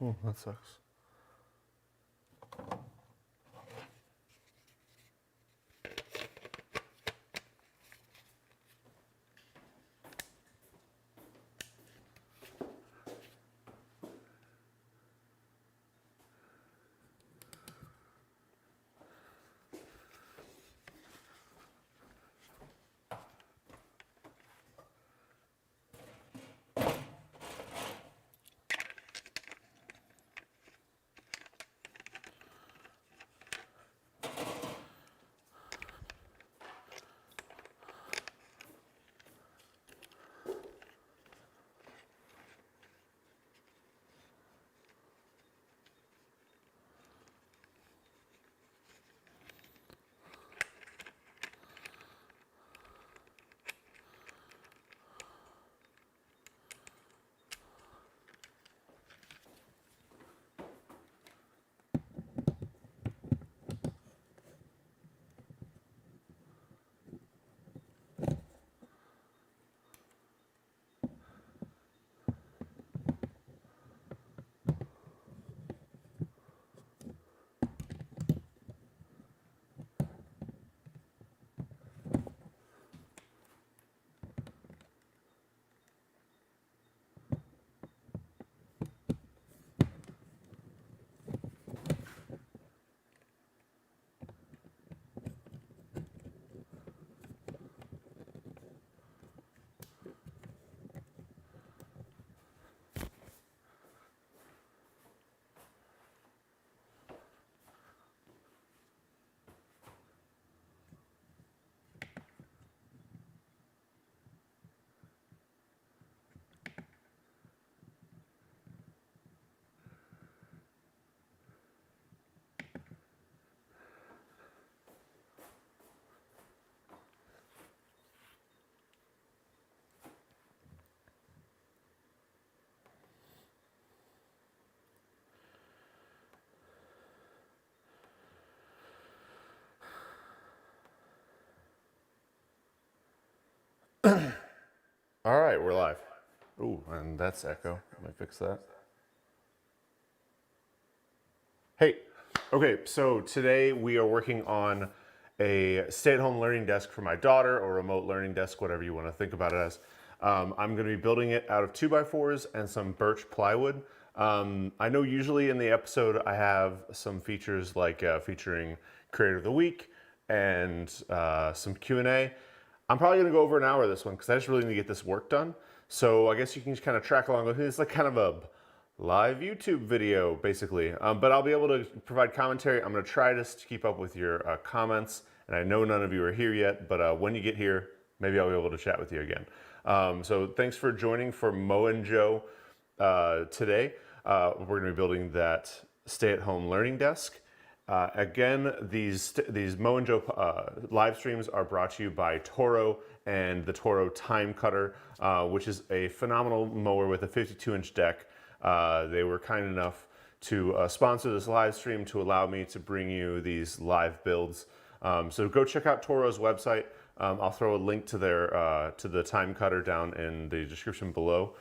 Oh, that sucks. All right, we're live. Ooh, and that's echo. Let me fix that. Hey, okay, so today we are working on a stay-at-home learning desk for my daughter, or remote learning desk, whatever you want to think about it as. I'm going to be building it out of 2x4s and some birch plywood. I know usually in the episode I have some features like featuring Creator of the Week and some Q&A. I'm probably going to go over an hour this one because I just really need to get this work done. So I guess you can just kind of track along with me. It's like kind of a live YouTube video, basically. But I'll be able to provide commentary. I'm going to try just to keep up with your comments. And I know none of you are here yet, but when you get here, maybe I'll be able to chat with you again. So thanks for joining for Mo and Joe today. We're going to be building that stay-at-home learning desk. Again, these Mo and Joe live streams are brought to you by Toro and the Toro Time Cutter, which is a phenomenal mower with a 52-inch deck. They were kind enough to sponsor this live stream to allow me to bring you these live builds. So go check out Toro's website. I'll throw a link to their to the Time Cutter down in the description below.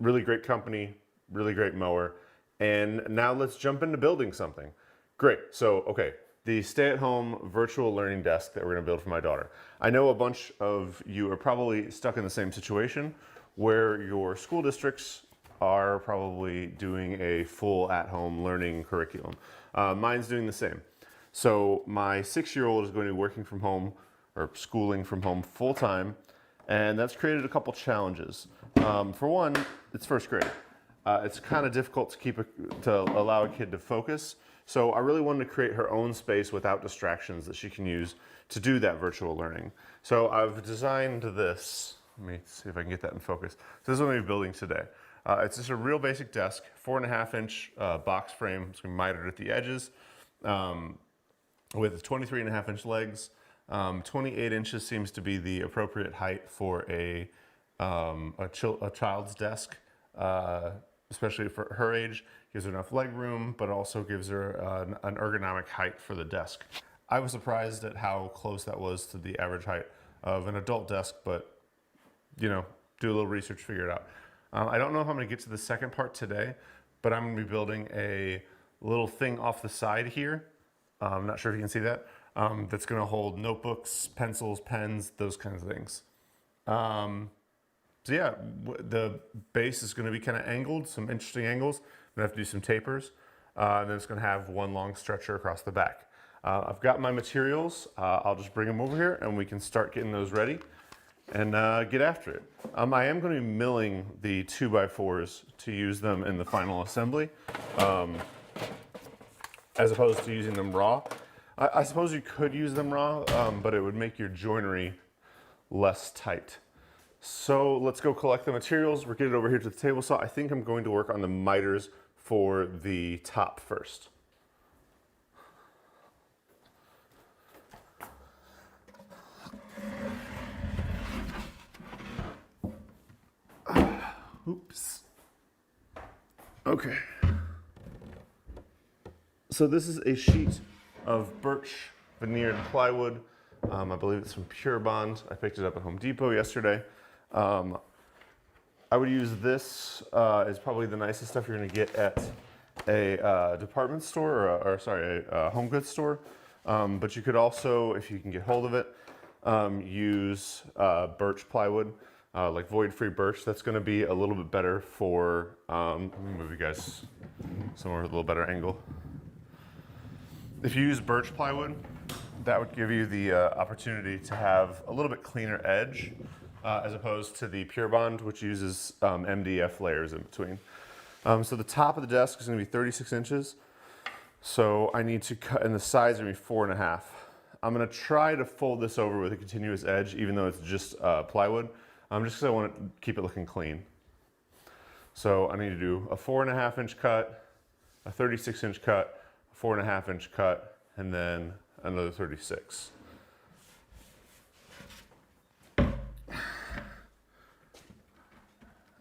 Really great company, really great mower. And now let's jump into building something. Great, so okay, the stay-at-home virtual learning desk that we're gonna build for my daughter. I know a bunch of you are probably stuck in the same situation where your school districts are probably doing a full at-home learning curriculum. Mine's doing the same. So my 6-year-old is going to be working from home or schooling from home full-time, and that's created a couple challenges. For one, it's first grade. It's kind of difficult to allow a kid to focus. So I really wanted to create her own space without distractions that she can use to do that virtual learning. So I've designed this. Let me see if I can get that in focus. So this is what I'm building today. It's just a real basic desk, 4.5-inch box frame. It's going to be mitered at the edges with 23.5-inch legs. 28 inches seems to be the appropriate height for a child's desk. Especially for her age, gives her enough leg room, but also gives her an ergonomic height for the desk. I was surprised at how close that was to the average height of an adult desk, but you know, do a little research, figure it out. I don't know if I'm gonna get to the second part today, but I'm gonna be building a little thing off the side here. I'm not sure if you can see that. That's gonna hold notebooks, pencils, pens, those kinds of things. So yeah, the base is gonna be kind of angled, some interesting angles. I'm gonna have to do some tapers. And then it's gonna have one long stretcher across the back. I've got my materials. I'll just bring them over here and we can start getting those ready and get after it. I am going to be milling the 2x4s to use them in the final assembly, as opposed to using them raw. I suppose you could use them raw, but it would make your joinery less tight. So let's go collect the materials. We're getting over here to the table saw. I think I'm going to work on the miters for the top first. Oops. Okay. So this is a sheet of birch veneered plywood. I believe it's from Pure Bond. I picked it up at Home Depot yesterday. I would use this as probably the nicest stuff you're going to get at a department store or a home goods store. But you could also, if you can get hold of it, use birch plywood. Like void-free birch. That's going to be a little bit better for, let me move you guys somewhere with a little better angle. If you use birch plywood, that would give you the opportunity to have a little bit cleaner edge as opposed to the Pure Bond, which uses MDF layers in between. So the top of the desk is going to be 36 inches. So I need to cut, and the sides are going to be 4.5. I'm going to try to fold this over with a continuous edge, even though it's just plywood. Just because I want to keep it looking clean. So I need to do a 4.5 inch cut, a 36 inch cut, a 4.5 inch cut, and then another 36.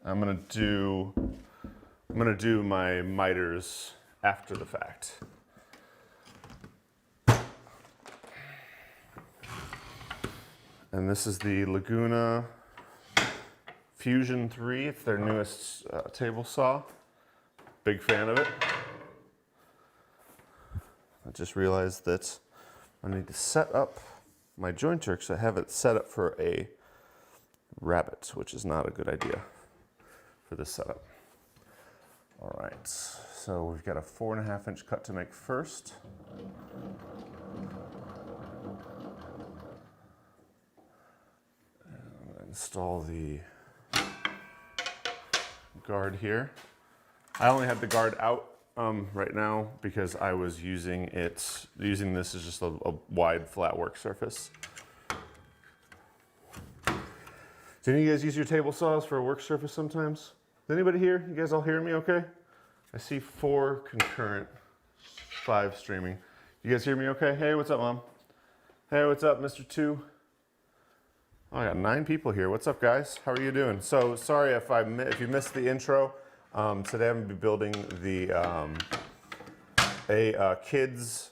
I'm gonna do my miters after the fact. And this is the Laguna Fusion 3, it's their newest table saw. Big fan of it. I just realized that I need to set up my jointer because I have it set up for a rabbet, which is not a good idea for this setup. All right, so we've got a 4.5 inch cut to make first. And I'm gonna install the guard here. I only have the guard out right now because I was using this as just a wide flat work surface. Do any of you guys use your table saws for a work surface sometimes? Is anybody here? You guys all hearing me okay? I see 4 concurrent, 5 streaming. You guys hear me okay? Hey, what's up, Mom? Hey, what's up, Mr. 2? Oh, I got 9 people here. What's up, guys? How are you doing? So sorry if you missed the intro. Today I'm going to be building a kids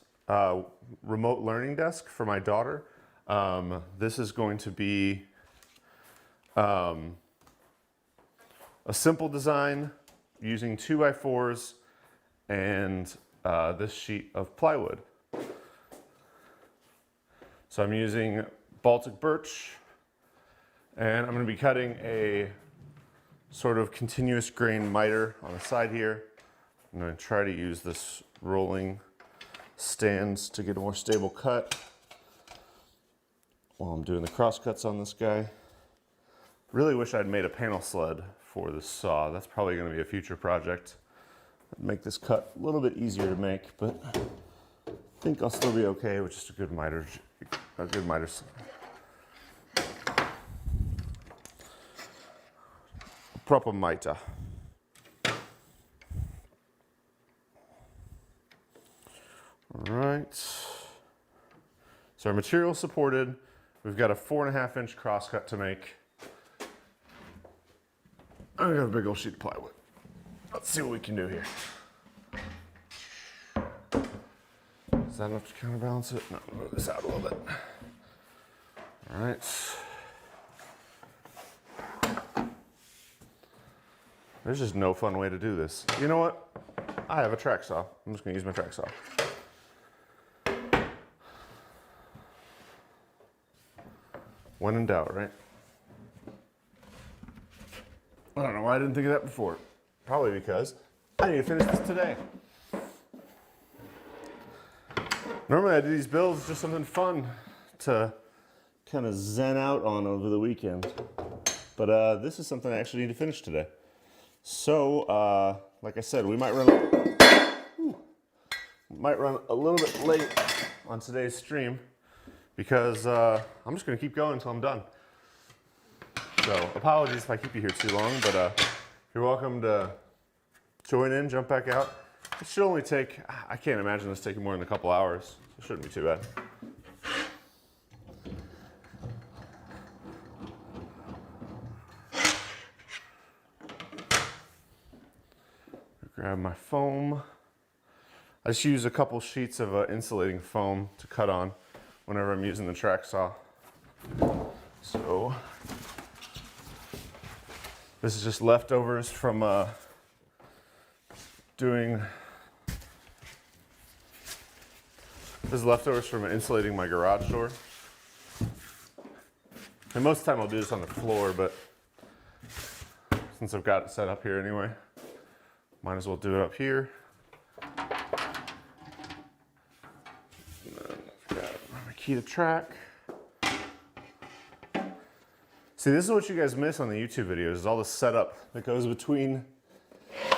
remote learning desk for my daughter. This is going to be a simple design using 2x4s and this sheet of plywood. So I'm using Baltic birch. And I'm going to be cutting a sort of continuous grain miter on the side here. I'm going to try to use this rolling stands to get a more stable cut while I'm doing the cross cuts on this guy. Really wish I'd made a panel sled for this saw. That's probably going to be a future project. I'd make this cut a little bit easier to make, but I think I'll still be okay with just a good miter. Proper miter. All right. So our material supported. We've got a 4.5 inch cross cut to make. I got a big old sheet of plywood. Let's see what we can do here. Is that enough to counterbalance it? No, move this out a little bit. All right. There's just no fun way to do this. You know what? I have a track saw. I'm just gonna use my track saw. When in doubt, right? I don't know why I didn't think of that before. Probably because I need to finish this today. Normally I do these builds just something fun to kind of zen out on over the weekend. But this is something I actually need to finish today. So, like I said, we might run a little bit late on today's stream because I'm just gonna keep going until I'm done. So apologies if I keep you here too long, but you're welcome to join in, jump back out. It should only take, I can't imagine this taking more than a couple hours. It shouldn't be too bad. Grab my foam. I just use a couple sheets of insulating foam to cut on whenever I'm using the track saw. So this is just leftovers from insulating my garage door. And most of the time I'll do this on the floor, but since I've got it set up here anyway, might as well do it up here. And then I've got my key to track. See, this is what you guys miss on the YouTube videos, is all the setup that goes between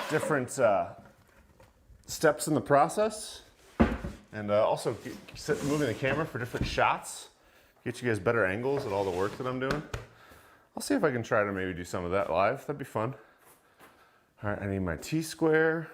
different steps in the process. And also moving the camera for different shots. Get you guys better angles at all the work that I'm doing. I'll see if I can try to maybe do some of that live. That'd be fun. All right, I need my T-square.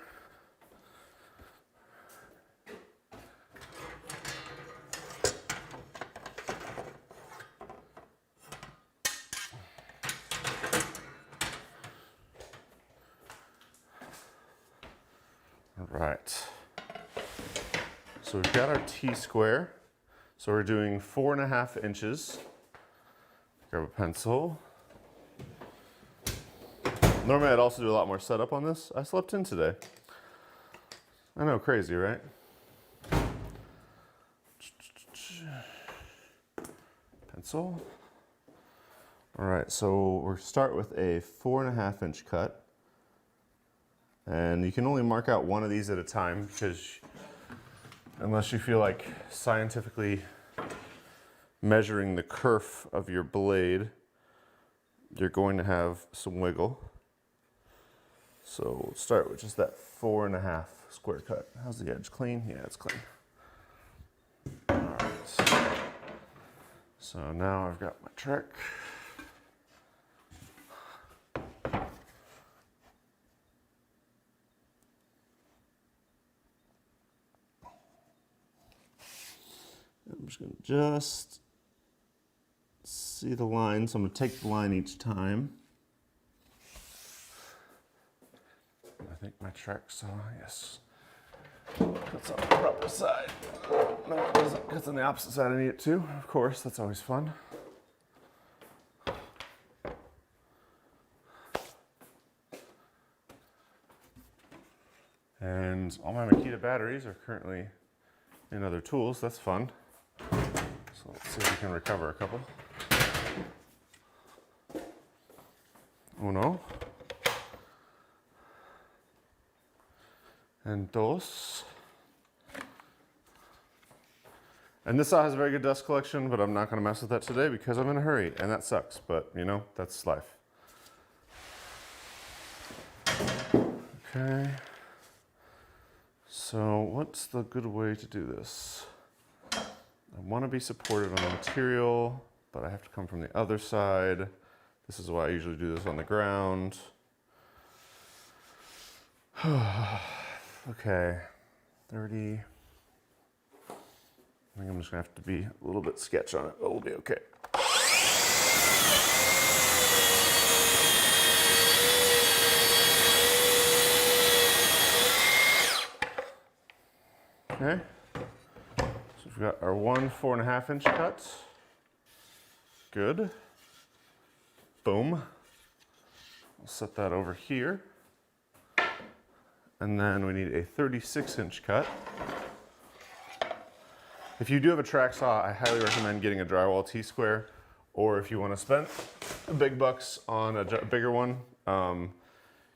All right. So we've got our T-square. So we're doing 4.5 inches. Grab a pencil. Normally I'd also do a lot more setup on this. I slept in today. I know, crazy, right? Pencil. All right, so we'll start with a 4.5 inch cut. And you can only mark out one of these at a time because unless you feel like scientifically measuring the kerf of your blade, you're going to have some wiggle. So we'll start with just that 4.5 square cut. How's the edge? Clean? Yeah, it's clean. All right. So now I've got my trick. I'm just going to see the line. So I'm going to take the line each time. I think my track saw, yes, cuts on the proper side. No, it doesn't. Cuts on the opposite side. I need it too. Of course, that's always fun. And all my Makita batteries are currently in other tools. That's fun. So let's see if we can recover a couple. Uno. And dos. And this saw has a very good dust collection, but I'm not going to mess with that today because I'm in a hurry, and that sucks, but you know, that's life. Okay. So what's the good way to do this? I want to be supported on the material, but I have to come from the other side. This is why I usually do this on the ground. Okay, 30. I think I'm just gonna have to be a little bit sketch on it, but we'll be okay. Okay, so we've got our 4.5 inch cut. Good. Boom. I'll set that over here. And then we need a 36-inch cut. If you do have a track saw, I highly recommend getting a drywall T-square, or if you want to spend the big bucks on a bigger one,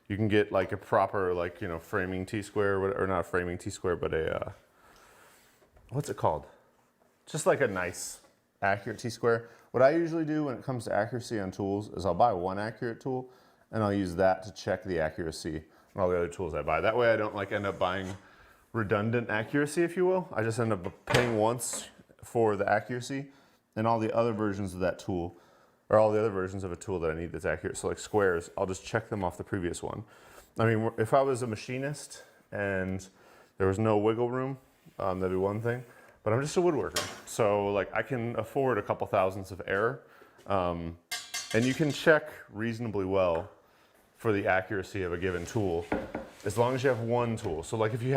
you can get like a proper, like, you know, framing T-square, or not a framing T-square, but a, what's it called? Just like a nice, accurate T-square. What I usually do when it comes to accuracy on tools is I'll buy one accurate tool, and I'll use that to check the accuracy on all the other tools I buy. That way I don't like end up buying redundant accuracy, if you will. I just end up paying once for the accuracy, and all the other versions of that tool, or all the other versions of a tool that I need that's accurate, so like squares, I'll just check them off the previous one. I mean, if I was a machinist and there was no wiggle room, that'd be one thing, but I'm just a woodworker. So like I can afford a couple thousandths of error, and you can check reasonably well for the accuracy of a given tool, as long as you have one tool. So like if you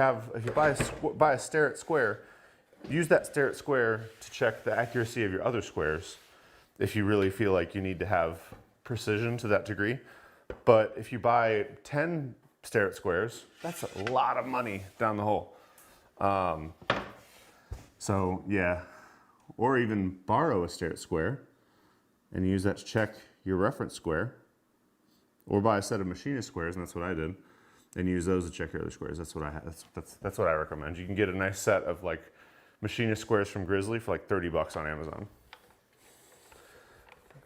buy a Starrett square, use that Starrett square to check the accuracy of your other squares, if you really feel like you need to have precision to that degree. But if you buy 10 Starrett squares, that's a lot of money down the hole. So yeah, or even borrow a Starrett square and use that to check your reference square, or buy a set of machinist squares, and that's what I did, and use those to check your other squares. That's what I that's what I recommend. You can get a nice set of like machinist squares from Grizzly for like 30 bucks on Amazon.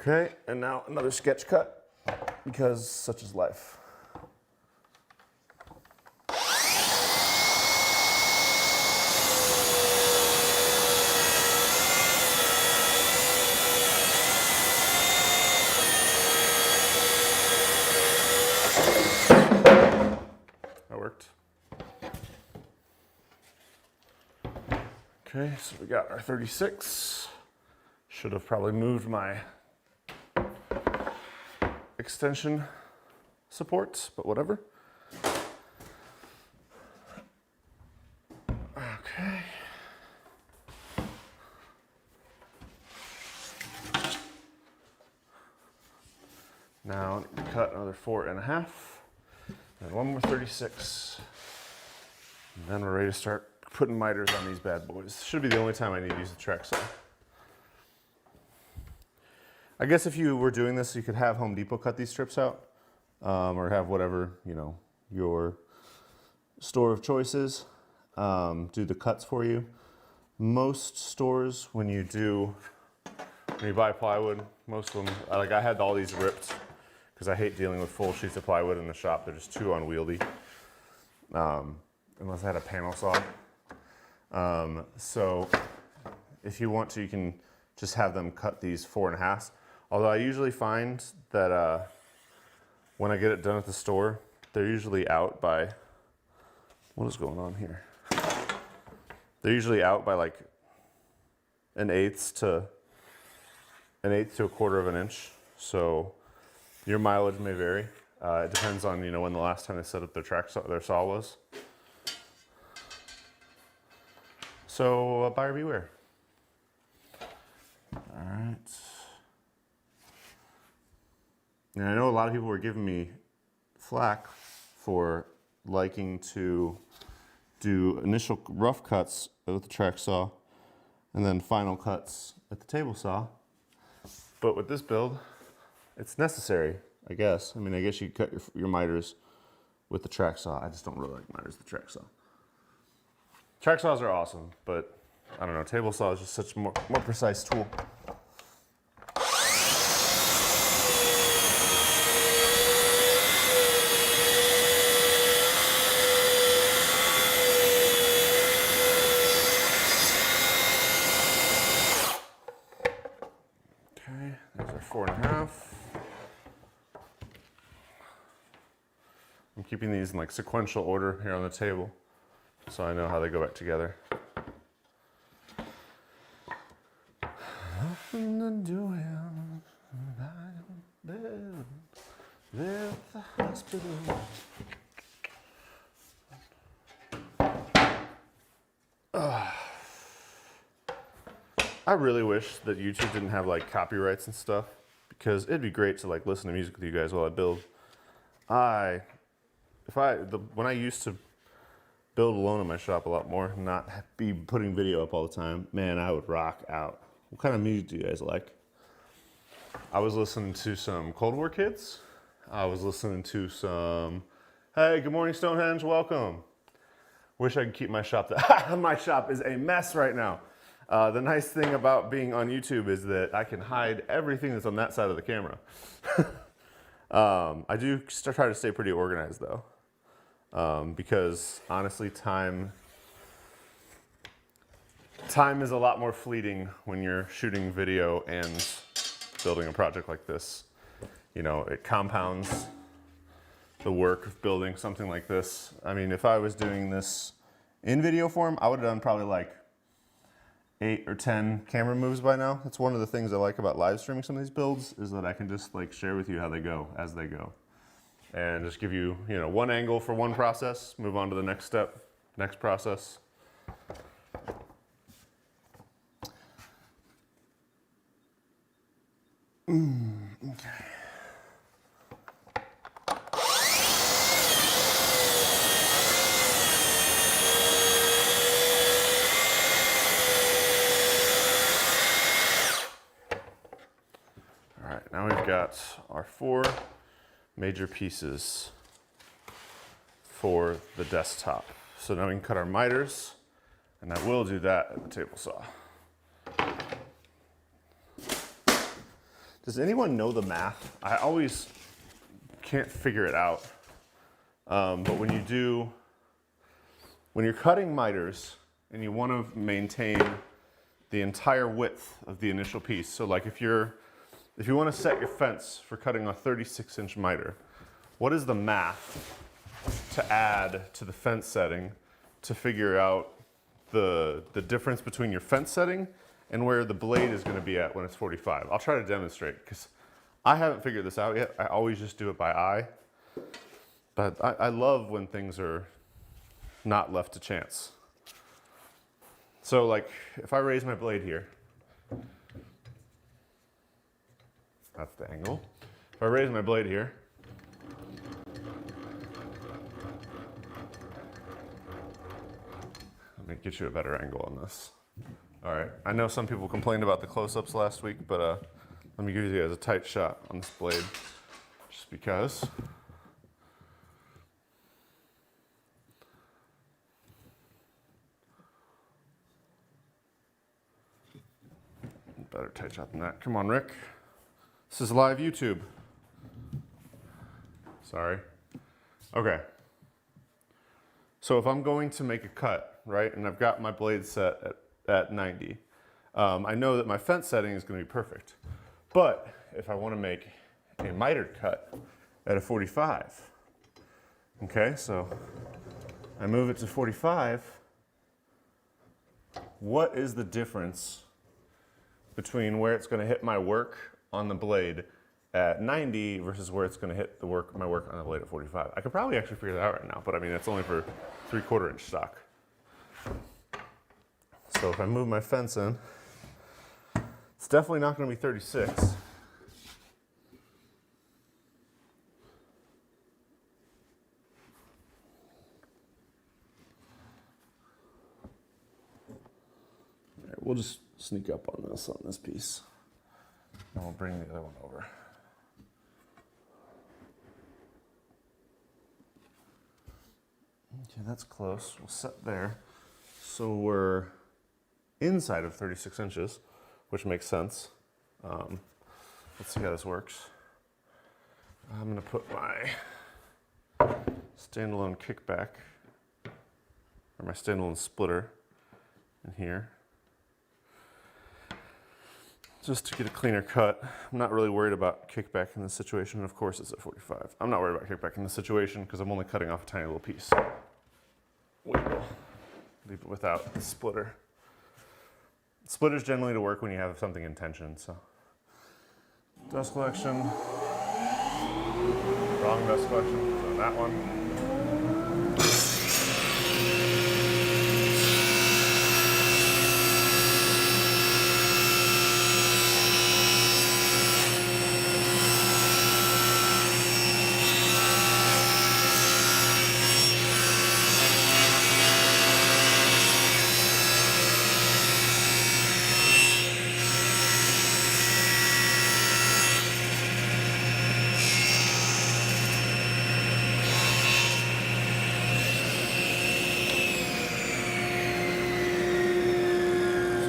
Okay, and now another sketch cut, because such is life. That worked. Okay, so we got our 36. Should have probably moved my extension supports, but whatever. Okay. Now I need to cut another 4.5, and one more 36. And then we're ready to start putting miters on these bad boys. Should be the only time I need to use the track saw. I guess if you were doing this, you could have Home Depot cut these strips out, or have whatever, you know, your store of choice is, do the cuts for you. Most stores, when you buy plywood, most of them, like I had all these ripped because I hate dealing with full sheets of plywood in the shop. They're just too unwieldy, unless I had a panel saw. So if you want to, you can just have them cut these 4.5s. Although I usually find that when I get it done at the store, they're usually out by, what is going on here? They're usually out by like an eighth to a quarter of an inch. So your mileage may vary. It depends on, you know, when the last time they set up their saw was. So buyer beware. All right. And I know a lot of people were giving me flack for liking to do initial rough cuts with the track saw and then final cuts at the table saw. But with this build, it's necessary, I guess. I mean, I guess you cut your miters with the track saw. I just don't really like miters with the track saw. Track saws are awesome, but I don't know, table saw is just such a more precise tool. Okay, there's our 4.5. I'm keeping these in like sequential order here on the table, so I know how they go back together. Nothing to do with the hospital. I really wish that YouTube didn't have like copyrights and stuff, because it'd be great to like listen to music with you guys while I build. When I used to build alone in my shop a lot more, not be putting video up all the time, man, I would rock out. What kind of music do you guys like? I was listening to some Cold War Kids. I was listening to some, hey, good morning, Stonehenge, welcome. Wish I could keep my shop, my shop is a mess right now. The nice thing about being on YouTube is that I can hide everything that's on that side of the camera. I do try to stay pretty organized though, because honestly, time is a lot more fleeting when you're shooting video and building a project like this. You know, it compounds the work of building something like this. I mean, if I was doing this in video form, I would have done probably like 8 or 10 camera moves by now. That's one of the things I like about live streaming some of these builds, is that I can just like share with you how they go as they go. And just give you, you know, one angle for one process, move on to the next step, next process. Okay. All right, now we've got our 4 major pieces for the desktop. So now we can cut our miters, and I will do that at the table saw. Does anyone know the math? I always can't figure it out. But when you're cutting miters and you want to maintain the entire width of the initial piece, so like if you want to set your fence for cutting a 36-inch miter, what is the math to add to the fence setting to figure out the difference between your fence setting and where the blade is going to be at when it's 45? I'll try to demonstrate because I haven't figured this out yet. I always just do it by eye. But I love when things are not left to chance. So like if I raise my blade here, that's the angle. If I raise my blade here, let me get you a better angle on this. All right, I know some people complained about the close-ups last week, but let me give you guys a tight shot on this blade, just because. Better tight shot than that. Come on, Rick. This is live YouTube. Sorry. Okay. So if I'm going to make a cut, right, and I've got my blade set at 90, I know that my fence setting is going to be perfect. But if I want to make a mitered cut at a 45, okay, so I move it to 45, what is the difference between where it's going to hit my work on the blade at 90 versus where it's going to hit my work on the blade at 45? I could probably actually figure that out right now, but I mean, it's only for 3/4 inch stock. So if I move my fence in, it's definitely not going to be 36. All right, we'll just sneak up on this piece, and we'll bring the other one over. Okay, that's close. We'll set there. So we're inside of 36 inches, which makes sense. Let's see how this works. I'm going to put my standalone kickback, or my standalone splitter, in here, just to get a cleaner cut. I'm not really worried about kickback in this situation, and of course it's at 45. I'm not worried about kickback in this situation because I'm only cutting off a tiny little piece. We will leave it without the splitter. Splitters generally to work when you have something in tension, so. Dust collection. Wrong dust collection, so that one.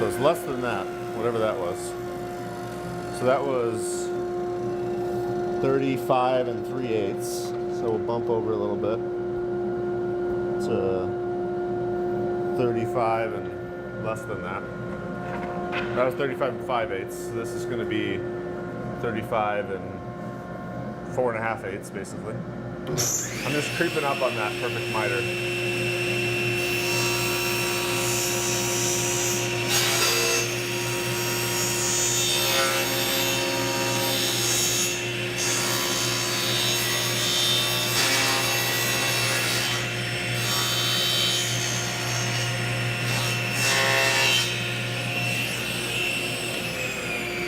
So it's less than that, whatever that was. So that was 35 3/8. So we'll bump over a little bit to 35 and less than that. That was 35 5/8. So this is going to be 35 4 1/2/8, basically. I'm just creeping up on that perfect miter.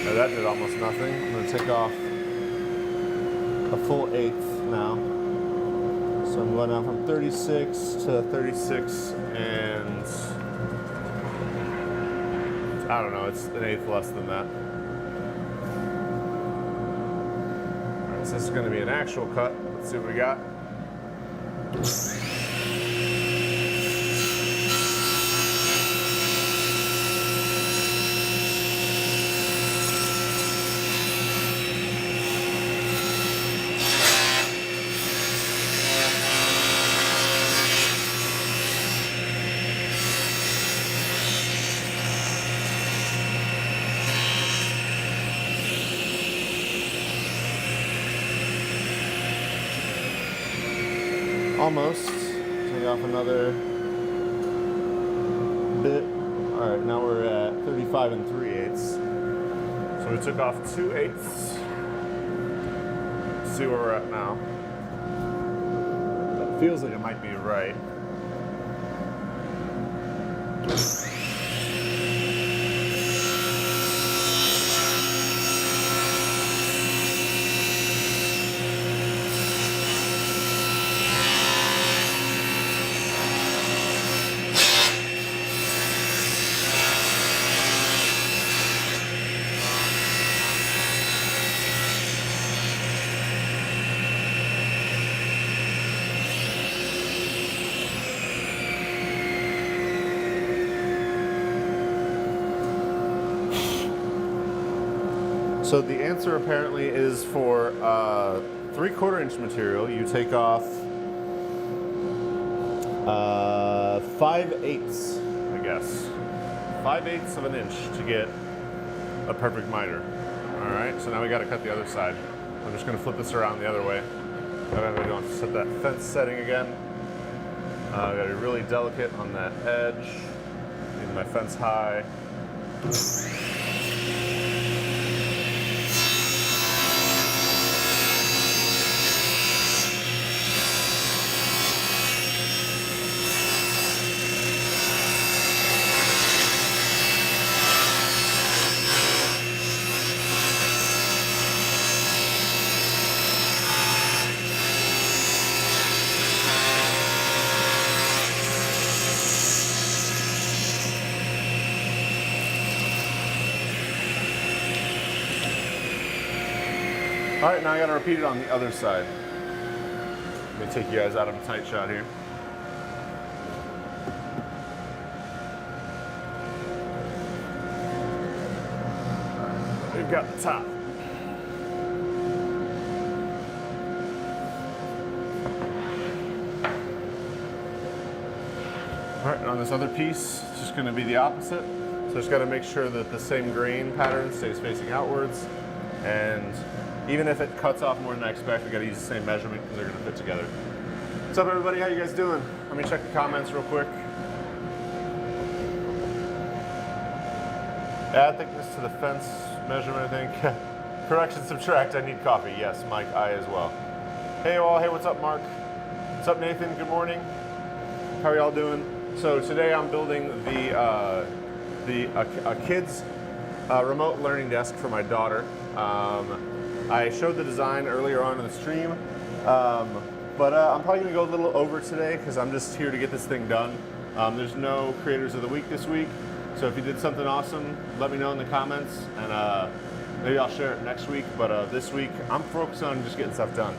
Now that did almost nothing. I'm going to take off a full 1/8 now. So I'm going down from 36 to 36 and I don't know, it's an 1/8 less than that. All right, so this is going to be an actual cut. Let's see what we got. Almost. Take off another bit. All right, now we're at 35 3/8. So we took off 2/8. See where we're at now. That feels like it might be right. So the answer apparently is for 3/4 inch material, you take off 5/8, I guess. 5/8 of an inch to get a perfect miter. All right, so now we got to cut the other side. I'm just going to flip this around the other way. We don't set that fence setting again. Got to be really delicate on that edge. Need my fence high. All right, now I gotta repeat it on the other side. Let me take you guys out of a tight shot here. We've got the top. All right, and on this other piece, it's just gonna be the opposite. So just gotta make sure that the same grain pattern stays facing outwards, and even if it cuts off more than I expect, we gotta use the same measurement because they're gonna fit together. What's up, everybody? How you guys doing? Let me check the comments real quick. Add thickness to the fence measurement, I think. Correction, subtract, I need coffee. Yes, Mike, I as well. Hey all, hey, what's up, Mark? What's up, Nathan? Good morning. How are y'all doing? So today I'm building a kid's remote learning desk for my daughter. I showed the design earlier on in the stream, but I'm probably gonna go a little over today because I'm just here to get this thing done. There's no creators of the week this week, so if you did something awesome, let me know in the comments, and maybe I'll share it next week, but this week I'm focused on just getting stuff done.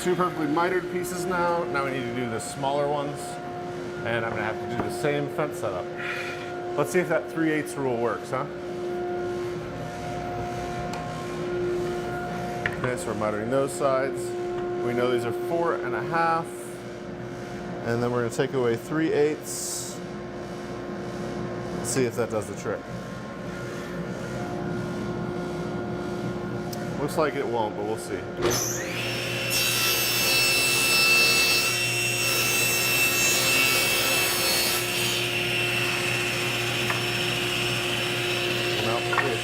two perfectly mitered pieces now. Now we need to do the smaller ones, and I'm gonna have to do the same fence setup. Let's see if that 3/8 rule works, huh? Okay, so we're mitering those sides. We know these are 4.5, and then we're gonna take away 3/8. Let's see if that does the trick. Looks like it won't, but we'll see.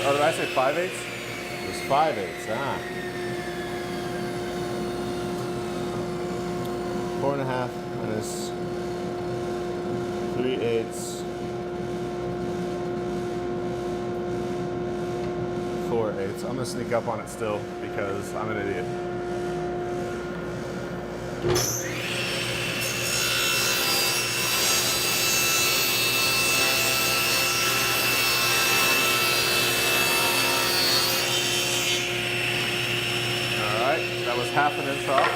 Oh, did I say 5/8? It was 5/8, ah. 4.5 minus 3/8. 4/8. I'm gonna sneak up on it still because I'm an idiot. That was 1/2 inch off.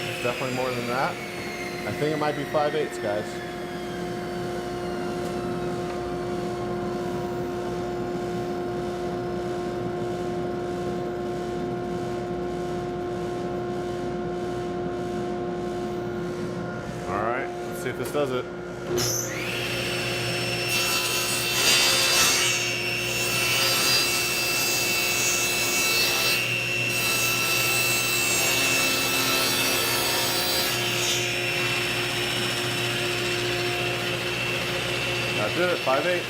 It's definitely more than that. I think it might be 5/8, guys. All right, let's see if this does it. That did it, 5/8.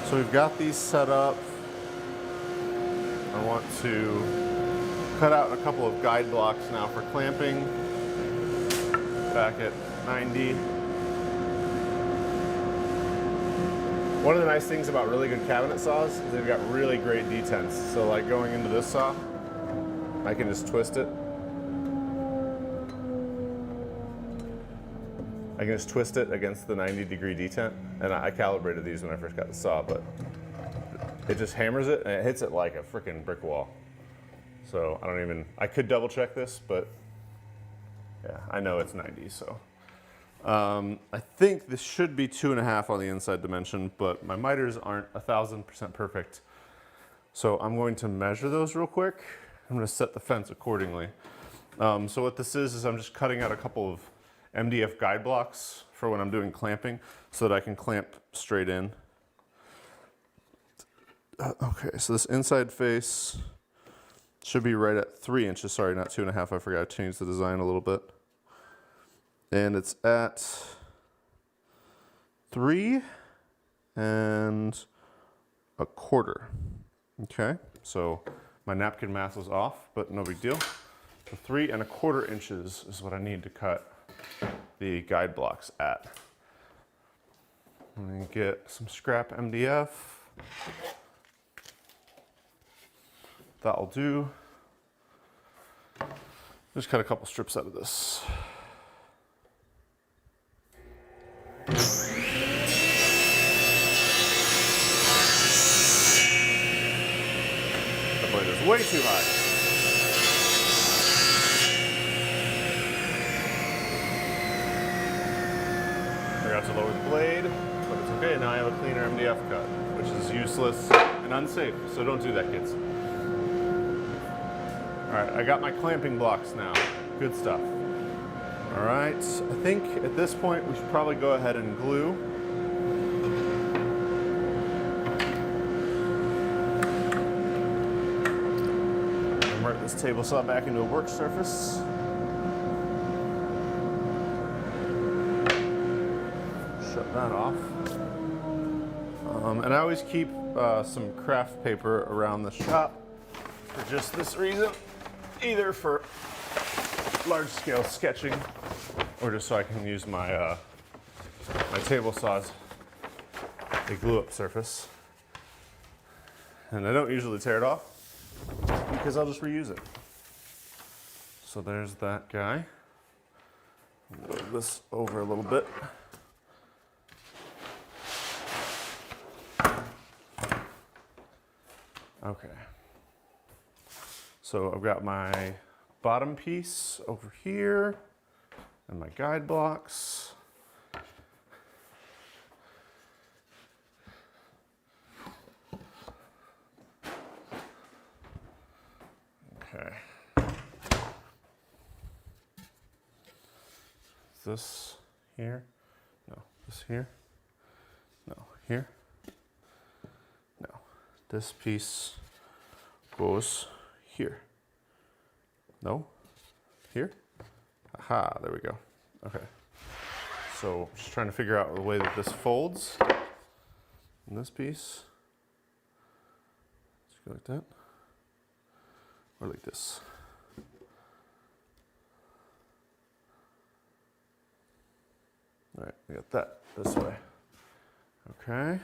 So we've got these set up. I want to cut out a couple of guide blocks now for clamping. Back at 90. One of the nice things about really good cabinet saws is they've got really great detents. So like going into this saw, I can just twist it. I can just twist it against the 90-degree detent, and I calibrated these when I first got the saw, but it just hammers it and it hits it like a freaking brick wall. So I could double check this, but yeah, I know it's 90, so. I think this should be 2.5 on the inside dimension, but my miters aren't 1000% perfect. So I'm going to measure those real quick. I'm gonna set the fence accordingly. So what this is I'm just cutting out a couple of MDF guide blocks for when I'm doing clamping so that I can clamp straight in. Okay, so this inside face should be right at 3 inches. Sorry, not 2.5. I forgot to change the design a little bit. And it's at 3 1/4. Okay, so my napkin math was off, but no big deal. So 3 1/4 inches is what I need to cut the guide blocks at. I'm gonna get some scrap MDF. That'll do. Just cut a couple strips out of this. The blade is way too high. Forgot to lower the blade, but it's okay. Now I have a cleaner MDF cut, which is useless and unsafe, so don't do that, kids. All right, I got my clamping blocks now. Good stuff. All right, I think at this point we should probably go ahead and glue. Convert this table saw back into a work surface. Shut that off. And I always keep some craft paper around the shop for just this reason, either for large-scale sketching or just so I can use my my table saws a glue-up surface. And I don't usually tear it off because I'll just reuse it. So there's that guy. Move this over a little bit. Okay. So I've got my bottom piece over here and my guide blocks. Okay. This here? No. This here? No. Here? No. This piece goes here. No? Here? Aha, there we go. Okay. So just trying to figure out the way that this folds. And this piece. Just go like that. Or like this. All right, we got that this way. Okay.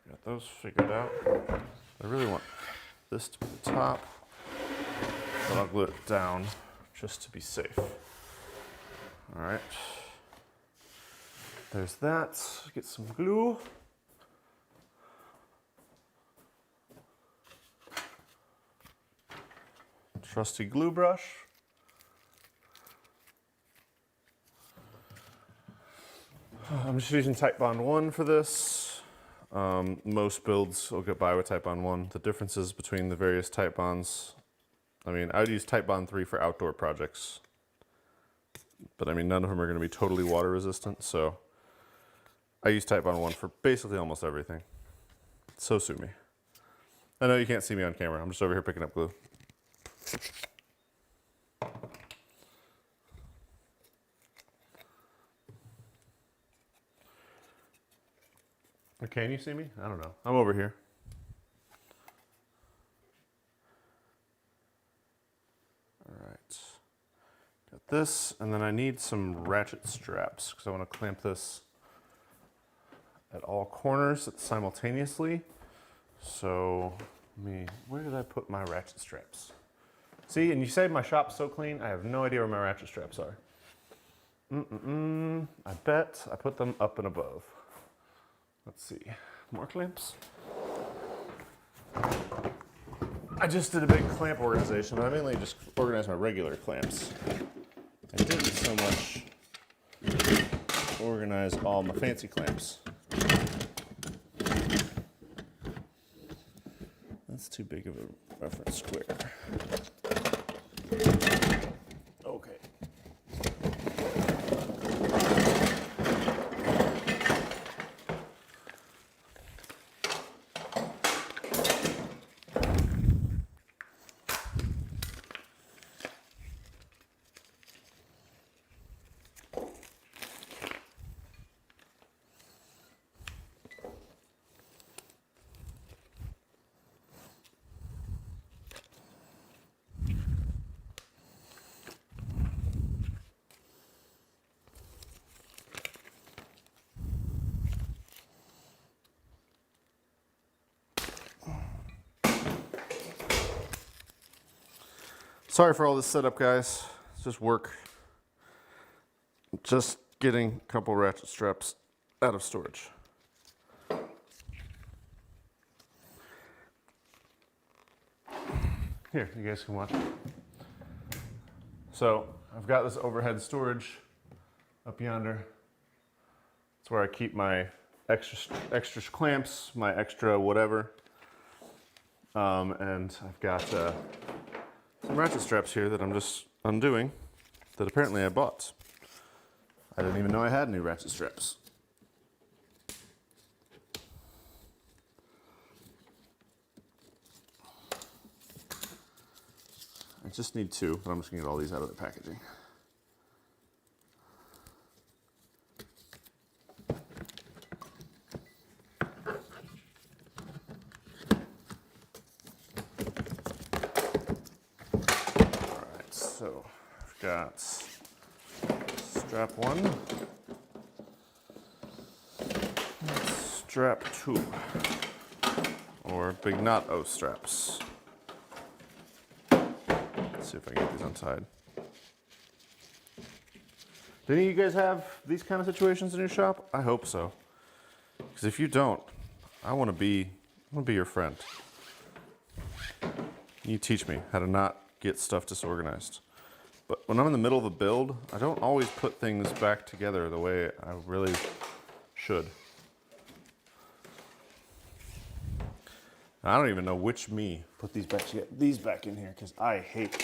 Got those figured out. I really want this to be the top, but I'll glue it down just to be safe. All right. There's that. Get some glue. Trusty glue brush. I'm just using Type Bond 1 for this. Most builds will get by with Type Bond 1. The differences between the various Type Bonds, I mean, I would use Type Bond 3 for outdoor projects. But I mean, none of them are going to be totally water resistant, so I use Type Bond 1 for basically almost everything. So sue me. I know you can't see me on camera. I'm just over here picking up glue. Or can you see me? I don't know. I'm over here. All right. Got this, and then I need some ratchet straps because I want to clamp this at all corners simultaneously. So, where did I put my ratchet straps? See, and you say my shop's so clean, I have no idea where my ratchet straps are. I bet I put them up and above. Let's see, more clamps. I just did a big clamp organization, but I mainly just organized my regular clamps. I didn't so much organize all my fancy clamps. That's too big of a reference square. Okay. Sorry for all this setup, guys. It's just work. Just getting a couple ratchet straps out of storage. Here, you guys can watch. So I've got this overhead storage up yonder. It's where I keep my extra clamps, my extra whatever. And I've got some ratchet straps here that I'm just undoing that apparently I bought. I didn't even know I had new ratchet straps. I just need two, but I'm just gonna get all these out of the packaging. Alright, so I've got strap one, strap two, or big knot O straps. Let's see if I can get these untied. Do any of you guys have these kind of situations in your shop? I hope so. Because if you don't, I want to be your friend. You teach me how to not get stuff disorganized. But when I'm in the middle of a build, I don't always put things back together the way I really should. I don't even know which me put these back in here, because I hate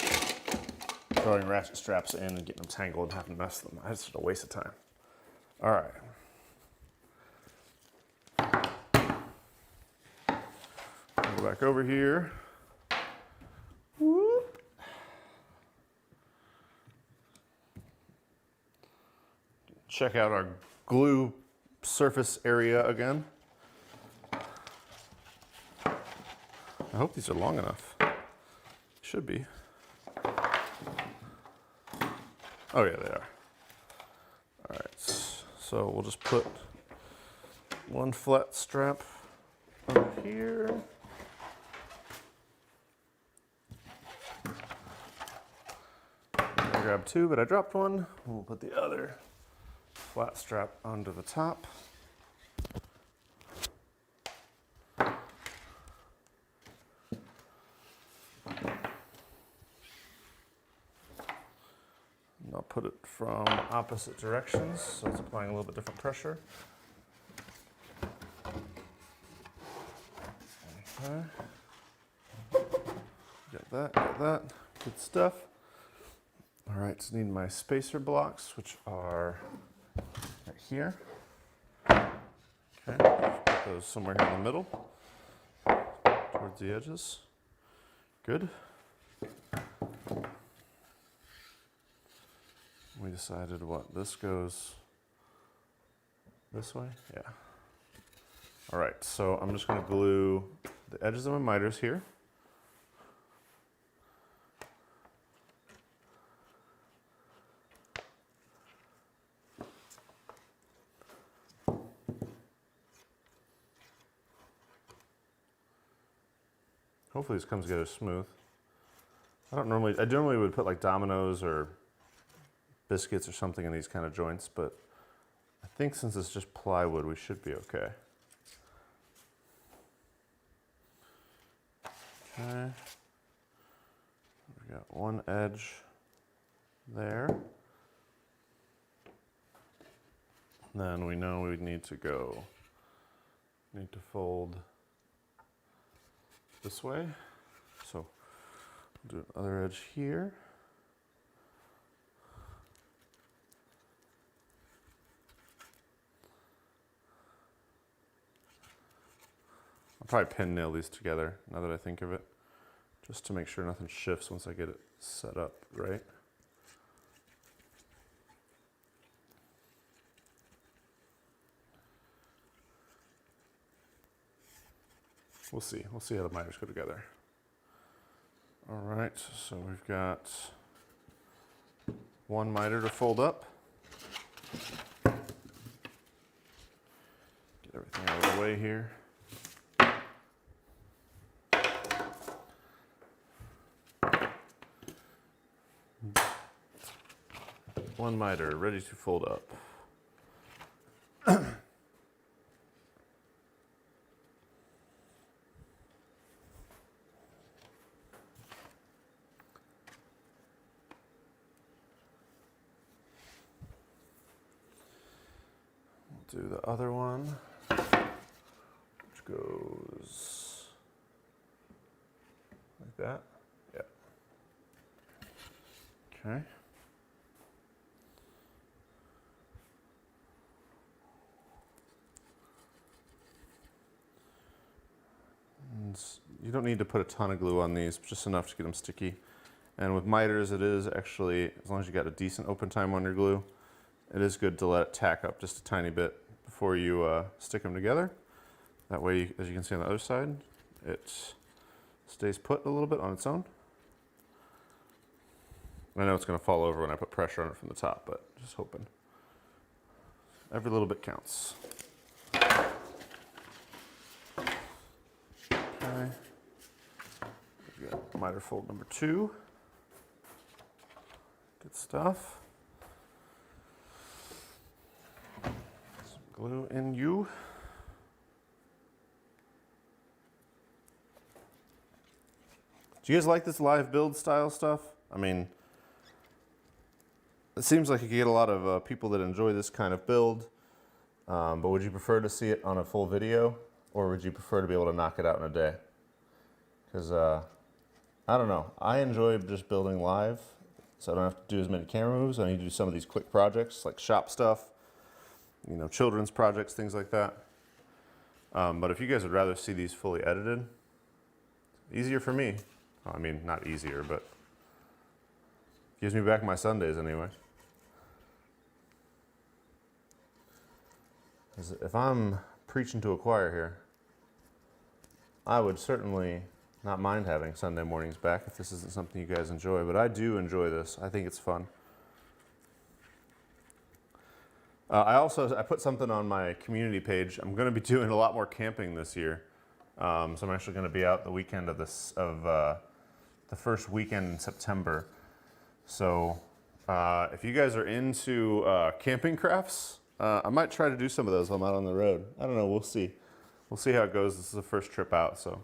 throwing ratchet straps in and getting them tangled and having to mess them. It's just a waste of time. All right. Go back over here. Whoop. Check out our glue surface area again. I hope these are long enough. Should be. Oh yeah, they are. All right, so we'll just put one flat strap over here. I grabbed two, but I dropped one. We'll put the other flat strap onto the top. And I'll put it from opposite directions, so it's applying a little bit different pressure. Okay. Got that. Good stuff. All right, so I need my spacer blocks, which are right here. Okay, put those somewhere here in the middle, towards the edges. Good. We decided what, this goes this way? Yeah. All right, so I'm just gonna glue the edges of my miters here. Hopefully this comes together smooth. I normally would put like dominoes or biscuits or something in these kind of joints, but I think since it's just plywood, we should be okay. Okay. We've got one edge there. Then we know we need to fold this way. So we'll do another edge here. I'll probably pin nail these together now that I think of it, just to make sure nothing shifts once I get it set up right. We'll see how the miters go together. All right, so we've got one miter to fold up. Get everything out of the way here. One miter ready to fold up. Do the other one, which goes that. Yeah. Okay. And you don't need to put a ton of glue on these, just enough to get them sticky. And with miters, it is actually, as long as you got a decent open time on your glue, it is good to let it tack up just a tiny bit before you stick them together. That way, as you can see on the other side, it stays put a little bit on its own. I know it's going to fall over when I put pressure on it from the top, but just hoping. Every little bit counts. Okay. We got miter fold number 2. Good stuff. Some glue in you. Do you guys like this live build style stuff? I mean, it seems like you get a lot of people that enjoy this kind of build, but would you prefer to see it on a full video, or would you prefer to be able to knock it out in a day? Because, I don't know, I enjoy just building live, so I don't have to do as many camera moves. I need to do some of these quick projects, like shop stuff, you know, children's projects, things like that. But if you guys would rather see these fully edited, easier for me. Well, I mean, not easier, but gives me back my Sundays anyway. If I'm preaching to a choir here, I would certainly not mind having Sunday mornings back if this isn't something you guys enjoy, but I do enjoy this. I think it's fun. I put something on my community page. I'm going to be doing a lot more camping this year. So I'm actually going to be out the weekend of the first weekend in September. So if you guys are into camping crafts, I might try to do some of those while I'm out on the road. I don't know, we'll see. We'll see how it goes. This is the first trip out, so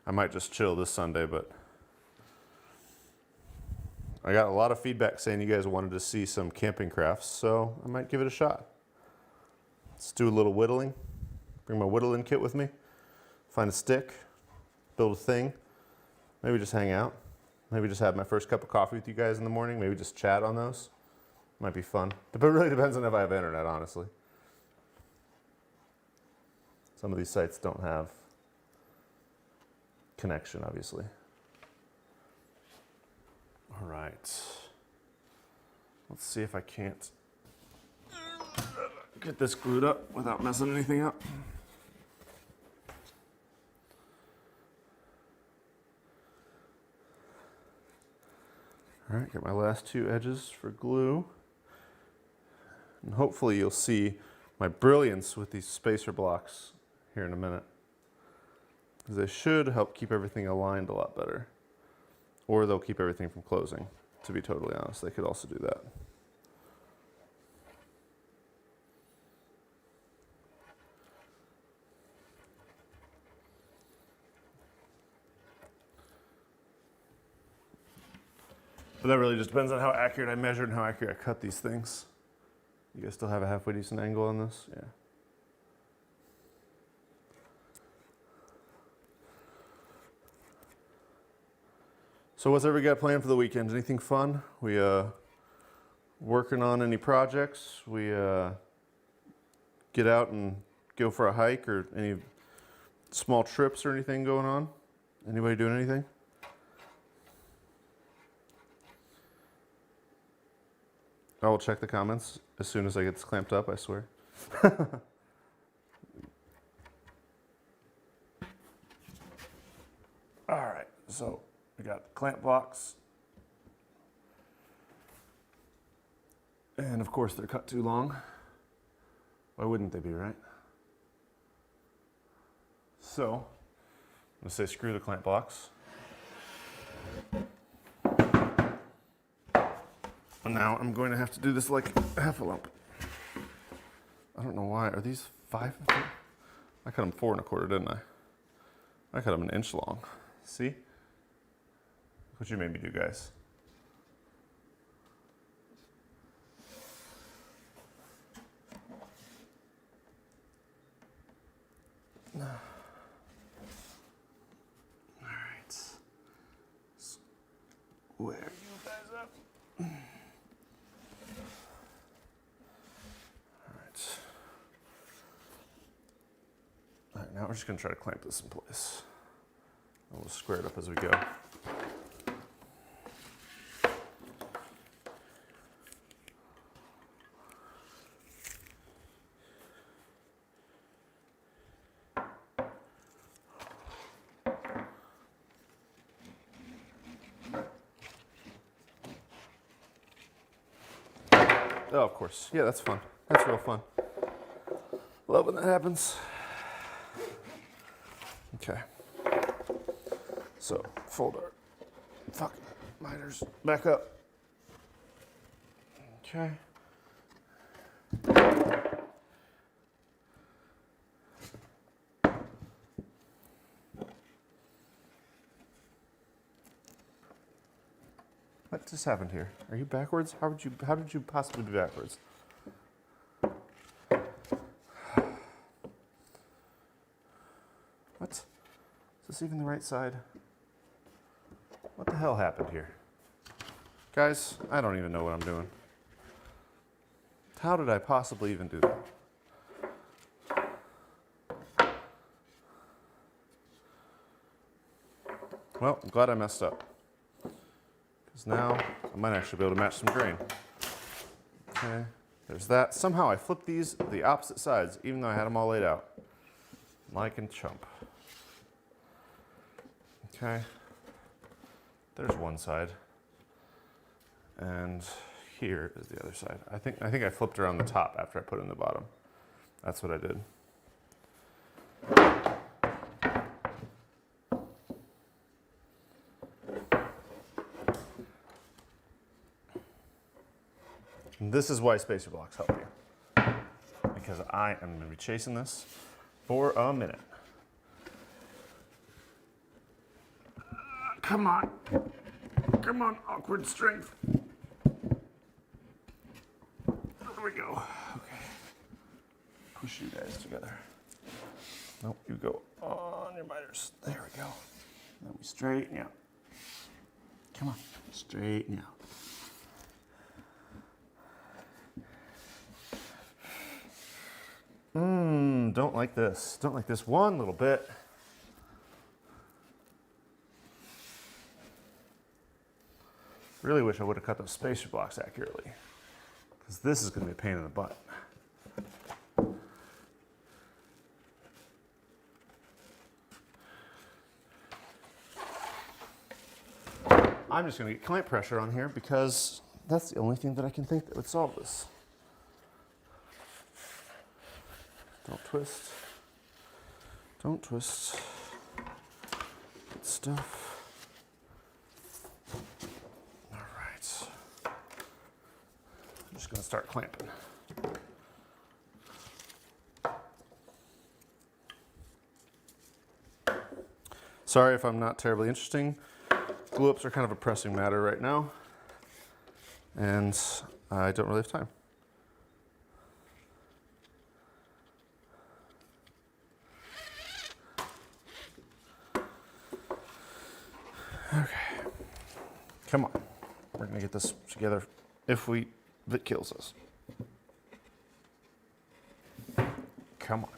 I might just chill this Sunday, but I got a lot of feedback saying you guys wanted to see some camping crafts, so I might give it a shot. Let's do a little whittling. Bring my whittling kit with me. Find a stick, build a thing, maybe just hang out. Maybe just have my first cup of coffee with you guys in the morning. Maybe just chat on those. Might be fun. But it really depends on if I have internet, honestly. Some of these sites don't have connection, obviously. All right. Let's see if I can't get this glued up without messing anything up. All right, get my last 2 edges for glue. And hopefully you'll see my brilliance with these spacer blocks here in a minute. Because they should help keep everything aligned a lot better. Or they'll keep everything from closing, to be totally honest. They could also do that. But that really just depends on how accurate I measured and how accurate I cut these things. You guys still have a halfway decent angle on this? Yeah. So what's everybody got planned for the weekend? Anything fun? We working on any projects? We get out and go for a hike, or any small trips or anything going on? Anybody doing anything? I will check the comments as soon as I get this clamped up, I swear. All right, so we got the clamp blocks. And of course they're cut too long. Why wouldn't they be, right? So, I'm gonna say screw the clamp blocks. Now I'm going to have to do this like half a lump. I don't know why. Are these 5? I cut them 4 1/4, didn't I? I cut them 1 inch long. See? Look what you made me do, guys. All right. square you guys up. All right, now we're just gonna try to clamp this in place. And we'll square it up as we go. Oh, of course. Yeah, that's fun. That's real fun. Love when that happens. Okay. So, fold our miters back up. Okay. What just happened here? Are you backwards? How did you possibly be backwards? What? Is this even the right side? What the hell happened here? Guys, I don't even know what I'm doing. How did I possibly even do that? Well, I'm glad I messed up. Because now I might actually be able to match some grain. Okay, there's that. Somehow I flipped these the opposite sides, even though I had them all laid out. Like and chump. Okay, there's one side. And here is the other side. I think I flipped around the top after I put it in the bottom. That's what I did. And this is why spacer blocks help you. Because I am going to be chasing this for a minute. Come on. Come on, awkward strength. There we go. Okay. Push you guys together. Nope, you go on your miters. There we go. Then we straighten out. Come on, straighten out. Don't like this. Don't like this one little bit. Really wish I would have cut those spacer blocks accurately, because this is going to be a pain in the butt. I'm just going to get clamp pressure on here because that's the only thing that I can think that would solve this. Don't twist. Don't twist. Good stuff. All right. I'm just going to start clamping. Sorry if I'm not terribly interesting. Glue ups are kind of a pressing matter right now, and I don't really have time. Okay, come on. We're gonna get this together if it kills us. Come on.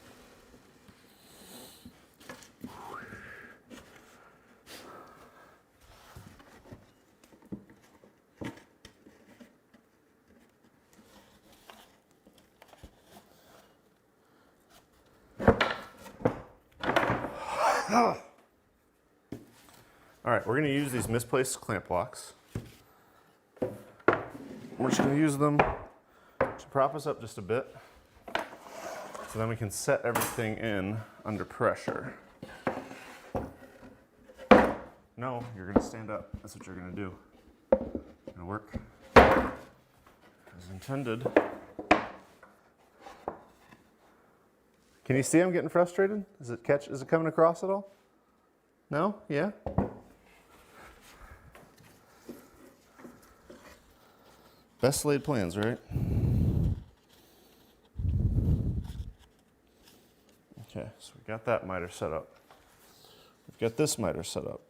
All right, we're going to use these misplaced clamp blocks. We're just going to use them to prop us up just a bit, so then we can set everything in under pressure. No, you're going to stand up. That's what you're going to do. It's going to work as intended. Can you see I'm getting frustrated? Is it coming across at all? No? Yeah? Best laid plans, right? Okay, so we got that miter set up. We've got this miter set up.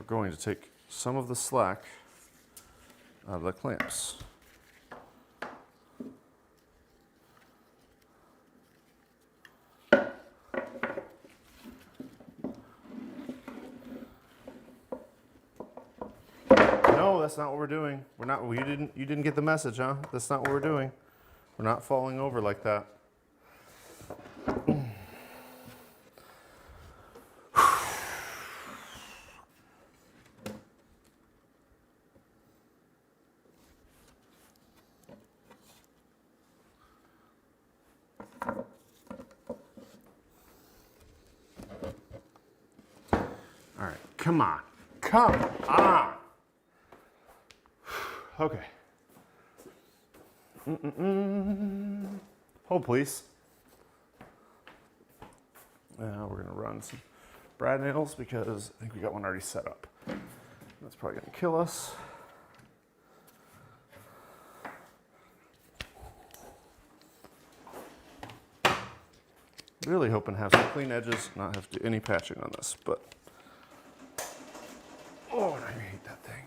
going to take some of the slack out of the clamps. No, that's not what we're doing. We're not. You didn't get the message, huh? That's not what we're doing. We're not falling over like that. All right, come on. Come on. Okay. Hold, please. Now we're gonna run some brad nails because I think we got one already set up. That's probably gonna kill us. Really hoping to have some clean edges, not have to do any patching on this, but oh, and I hate that thing.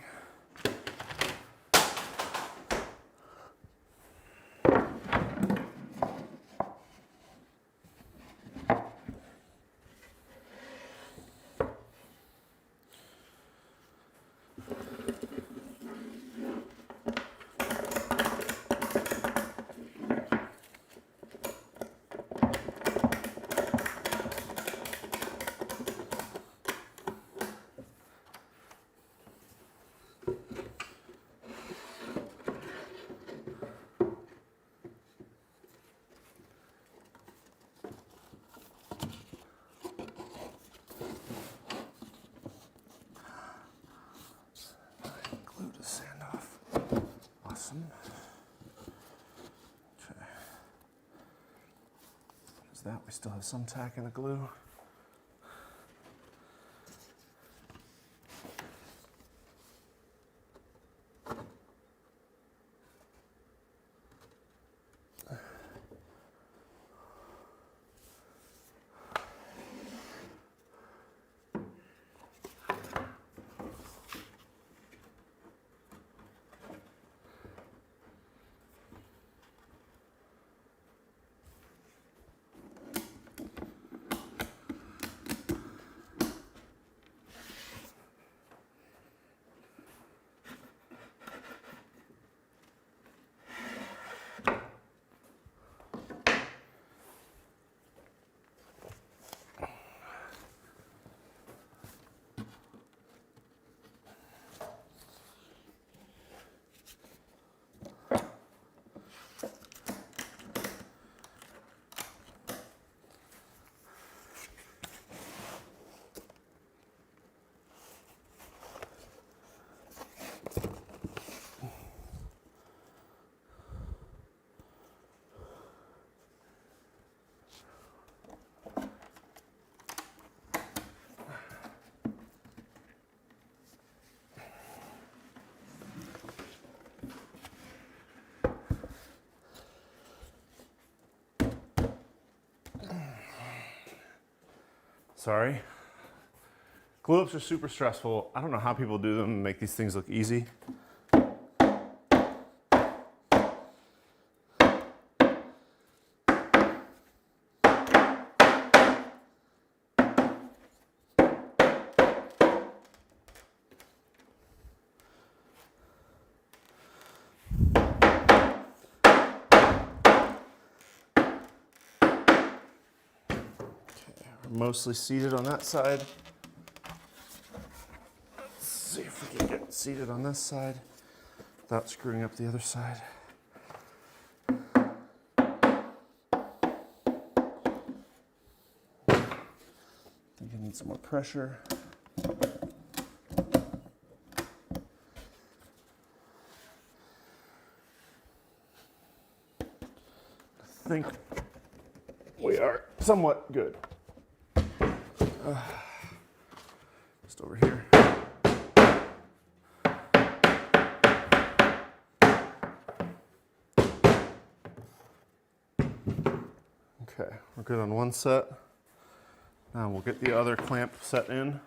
Glue to sand off. Awesome. Okay. Is that we still have some tack in the glue? Sorry. Glue ups are super stressful. I don't know how people do them and make these things look easy. Mostly seated on that side. Let's see if we can get seated on this side without screwing up the other side. I think I need some more pressure. I think we are somewhat good. Just over here. Okay, we're good on one set. Now we'll get the other clamp set in.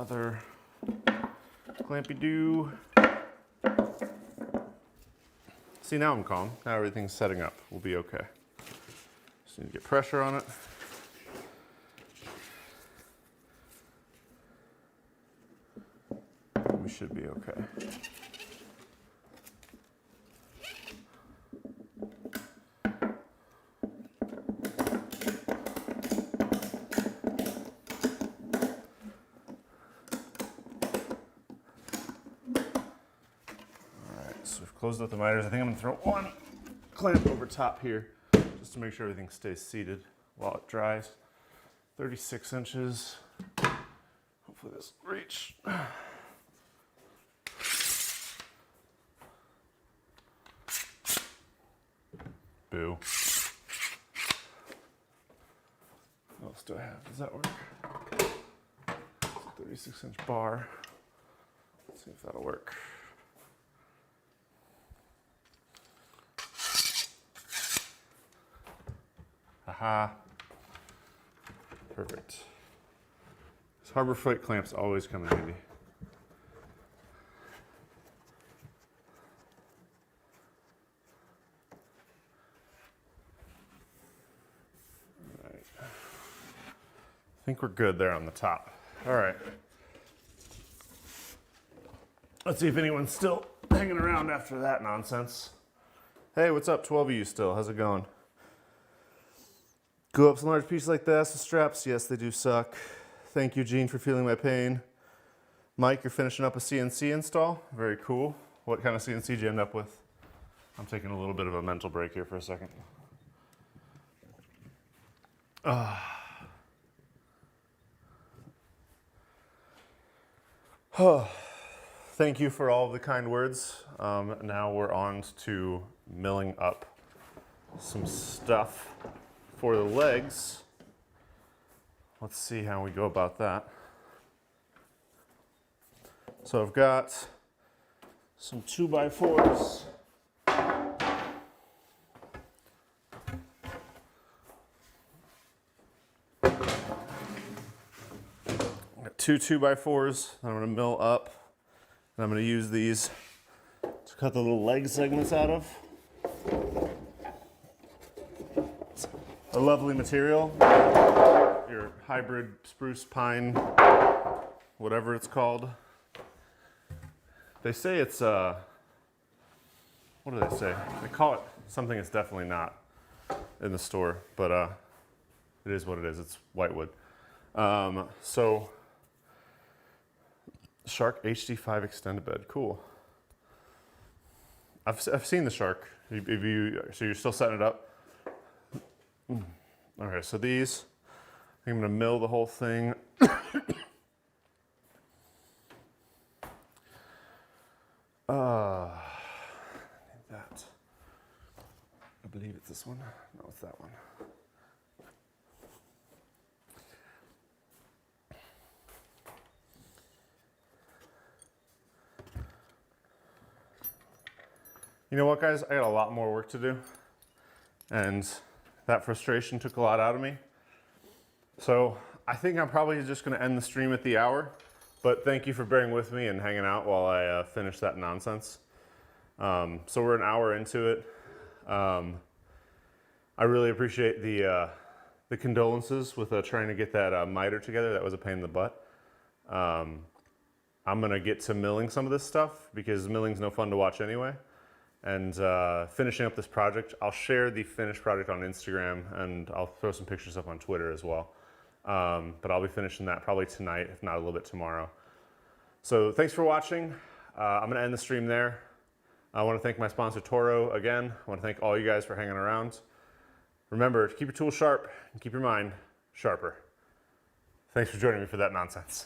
other clampy-doo. See, now I'm calm. Now everything's setting up. We'll be okay. Just need to get pressure on it. We should be okay. So we've closed up the miters. I think I'm gonna throw one clamp over top here just to make sure everything stays seated while it dries. 36 inches. Hopefully this will reach. Boo. What else do I have? Does that work? It's a 36-inch bar. Let's see if that'll work. Aha. Perfect. This Harbor Freight clamps always come in handy. All right. I think we're good there on the top. All right. Let's see if anyone's still hanging around after that nonsense. Hey, what's up, 12 of you still? How's it going? Glue up some large pieces like this. The straps, yes, they do suck. Thank you, Gene, for feeling my pain. Mike, you're finishing up a CNC install. Very cool. What kind of CNC did you end up with? I'm taking a little bit of a mental break here for a second. Thank you for all of the kind words. Now we're on to milling up some stuff for the legs. Let's see how we go about that. So I've got some 2x4s. Got two 2x4s that I'm going to mill up, and I'm going to use these to cut the little leg segments out of. A lovely material, your hybrid spruce pine, whatever it's called. They say it's, what do they say? They call it something it's definitely not in the store, but it is what it is. It's whitewood. So, Shark HD5 extended bed, cool. I've seen the Shark. So you're still setting it up? Okay, so these, I'm gonna mill the whole thing. That. I believe it's this one. No, it's that one. You know what, guys? I got a lot more work to do, and that frustration took a lot out of me. So I think I'm probably just gonna end the stream at the hour, but thank you for bearing with me and hanging out while I finish that nonsense. So we're an hour into it. I really appreciate the condolences with trying to get that miter together. That was a pain in the butt. I'm gonna get to milling some of this stuff because milling's no fun to watch anyway. And finishing up this project, I'll share the finished project on Instagram, and I'll throw some pictures up on Twitter as well. But I'll be finishing that probably tonight, if not a little bit tomorrow. So thanks for watching. I'm gonna end the stream there. I wanna thank my sponsor, Toro, again. I wanna thank all you guys for hanging around. Remember to keep your tools sharp and keep your mind sharper. Thanks for joining me for that nonsense.